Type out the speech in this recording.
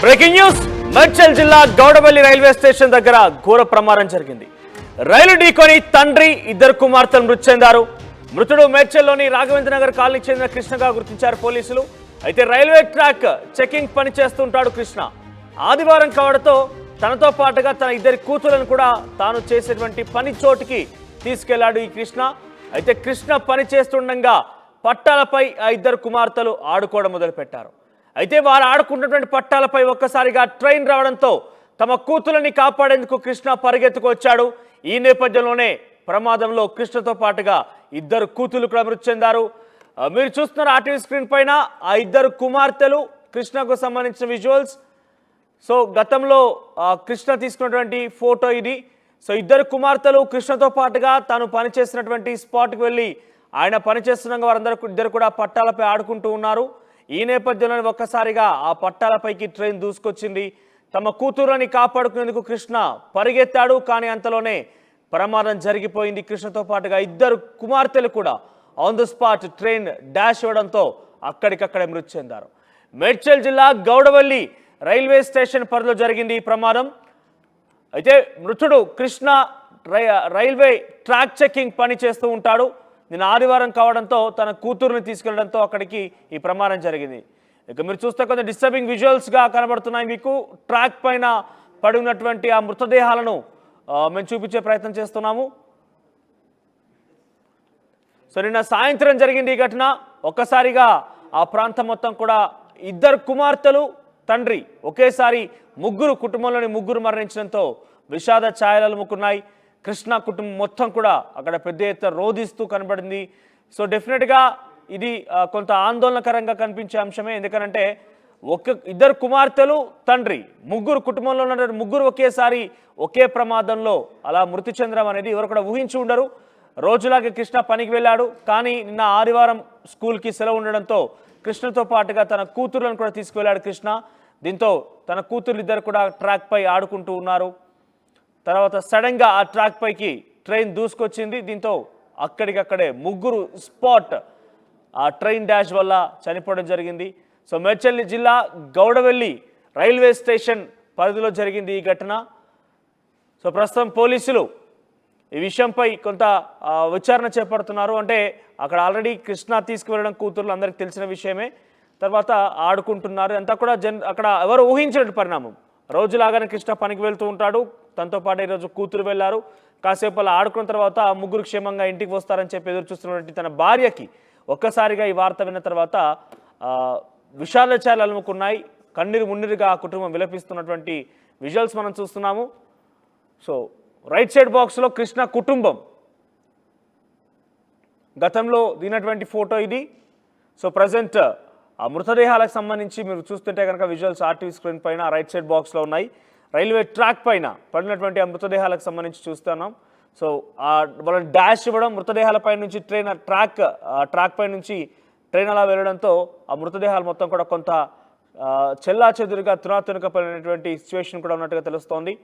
Breaking news Medchal జిల్లా Gowdavelli railway station దగ్గర ఘోర ప్రమాదం జరిగింది. రైలు ఢీకొని తండ్రి ఇద్దరు కుమార్తెలు మృతి చెందారు. మృతుడు మేడ్చల్లోని రాఘవేంద్రనగర్ కాలనీకి చెందిన కృష్ణగా గుర్తించారు పోలీసులు. అయితే రైల్వే ట్రాక్ చెకింగ్ పని చేస్తుంటాడు కృష్ణ. ఆదివారం కావడంతో తనతో పాటుగా తన ఇద్దరి కూతులను కూడా తాను చేసేటువంటి పని చోటికి తీసుకెళ్లాడు ఈ కృష్ణ. అయితే కృష్ణ పని చేస్తుండగా పట్టాలపై ఆ ఇద్దరు కుమార్తెలు ఆడుకోవడం మొదలుపెట్టారు. అయితే వారు ఆడుకున్నటువంటి పట్టాలపై ఒక్కసారిగా ట్రైన్ రావడంతో తమ కూతులని కాపాడేందుకు కృష్ణ పరిగెత్తుకు వచ్చాడు. ఈ నేపథ్యంలోనే ప్రమాదంలో కృష్ణతో పాటుగా ఇద్దరు కూతులు కూడా మృతి చెందారు. మీరు చూస్తున్నారు ఆర్టీవీ స్క్రీన్ పైన ఆ ఇద్దరు కుమార్తెలు కృష్ణకు సంబంధించిన విజువల్స్. సో గతంలో కృష్ణ తీసుకున్నటువంటి ఫోటో ఇది. సో ఇద్దరు కుమార్తెలు కృష్ణతో పాటుగా తాను పనిచేసినటువంటి స్పాట్కి వెళ్ళి ఆయన పనిచేస్తున్న ఇద్దరు కూడా పట్టాలపై ఆడుకుంటూ ఉన్నారు. ఈ నేపథ్యంలో ఒక్కసారిగా ఆ పట్టాలపైకి ట్రైన్ దూసుకొచ్చింది. తమ కూతురుని కాపాడుకునేందుకు కృష్ణ పరిగెత్తాడు. కానీ అంతలోనే ప్రమాదం జరిగిపోయింది. కృష్ణతో పాటుగా ఇద్దరు కుమార్తెలు కూడా on the spot train dash ఇవ్వడంతో అక్కడికక్కడే మృతి చెందారు. మేడ్చల్ జిల్లా గౌడవల్లి రైల్వే స్టేషన్ పరిధిలో జరిగింది ఈ ప్రమాదం. అయితే మృతుడు కృష్ణ రైల్వే ట్రాక్ చెకింగ్ పని చేస్తూ ఉంటాడు. నిన్న ఆదివారం కావడంతో తన కూతురుని తీసుకెళ్లడంతో అక్కడికి ఈ ప్రమాదం జరిగింది. ఇక మీరు చూస్తే కొంచెం డిస్టర్బింగ్ విజువల్స్గా కనబడుతున్నాయి మీకు. ట్రాక్ పైన పడి ఉన్నటువంటి ఆ మృతదేహాలను మేము చూపించే ప్రయత్నం చేస్తున్నాము. సో నిన్న సాయంత్రం జరిగింది ఈ ఘటన. ఒక్కసారిగా ఆ ప్రాంతం మొత్తం కూడా ఇద్దరు కుమార్తెలు తండ్రి ఒకేసారి కుటుంబంలోని ముగ్గురు మరణించడంతో విషాద ఛాయలు అలుముకున్నాయి. కృష్ణ కుటుంబం మొత్తం కూడా అక్కడ పెద్ద ఎత్తున రోధిస్తూ కనబడింది. సో డెఫినెట్గా ఇది కొంత ఆందోళనకరంగా కనిపించే అంశమే. ఎందుకంటే ఇద్దరు కుమార్తెలు తండ్రి కుటుంబంలో ఉన్న ముగ్గురు ఒకేసారి ఒకే ప్రమాదంలో అలా మృతి చెందడం అనేది ఎవరు కూడా ఊహించి ఉండరు. రోజులాగే కృష్ణ పనికి వెళ్ళాడు. కానీ నిన్న ఆదివారం స్కూల్కి సెలవు ఉండడంతో కృష్ణతో పాటుగా తన కూతురులను కూడా తీసుకువెళ్ళాడు కృష్ణ. దీంతో తన కూతురు ఇద్దరు కూడా ట్రాక్ పై ఆడుకుంటూ ఉన్నారు. తర్వాత సడన్గా ఆ ట్రాక్ పైకి ట్రైన్ దూసుకొచ్చింది. దీంతో అక్కడికక్కడే ముగ్గురు స్పాట్ ఆ ట్రైన్ డాష్ వల్ల చనిపోవడం జరిగింది. సో మేడ్చల్ జిల్లా గౌడవల్లి రైల్వే స్టేషన్ పరిధిలో జరిగింది ఈ ఘటన. సో ప్రస్తుతం పోలీసులు ఈ విషయంపై కొంత విచారణ చేపడుతున్నారు. అంటే అక్కడ ఆల్రెడీ కృష్ణ తీసుకువెళ్ళడం కూతుర్లు అందరికీ తెలిసిన విషయమే. తర్వాత ఆడుకుంటున్నారు. అంతా కూడా అక్కడ ఎవరు ఊహించిన పరిణామం. రోజులాగానే కృష్ణ పనికి వెళ్తూ ఉంటాడు. తనతో పాటు ఈరోజు కూతురు వెళ్ళారు. కాసేపు అలా ఆడుకున్న తర్వాత ముగ్గురు క్షేమంగా ఇంటికి వస్తారని చెప్పి ఎదురు చూస్తున్నటువంటి తన భార్యకి ఒక్కసారిగా ఈ వార్త విన్న తర్వాత విషాద ఛాయలు అలుముకున్నాయి. కన్నీరు మున్నీరుగా ఆ కుటుంబం విలపిస్తున్నటువంటి విజువల్స్ మనం చూస్తున్నాము. సో రైట్ సైడ్ బాక్స్లో కృష్ణ కుటుంబం గతంలో దిగినటువంటి ఫోటో ఇది. సో ప్రజెంట్ ఆ మృతదేహాలకు సంబంధించి మీరు చూస్తుంటే కనుక విజువల్స్ ఆర్టీవీ స్క్రీన్ పైన రైట్ సైడ్ బాక్స్లో ఉన్నాయి. రైల్వే ట్రాక్ పైన పడినటువంటి ఆ మృతదేహాలకు సంబంధించి చూస్తున్నాం. సో వాళ్ళని డాష్ ఇవ్వడం, మృతదేహాలపై నుంచి ట్రాక్ పై నుంచి ట్రైన్ అలా వెళ్ళడంతో ఆ మృతదేహాలు మొత్తం కూడా కొంత చెల్లా చెదురుగా తునాతునకపడినటువంటి సిచ్యువేషన్ కూడా ఉన్నట్టుగా తెలుస్తోంది.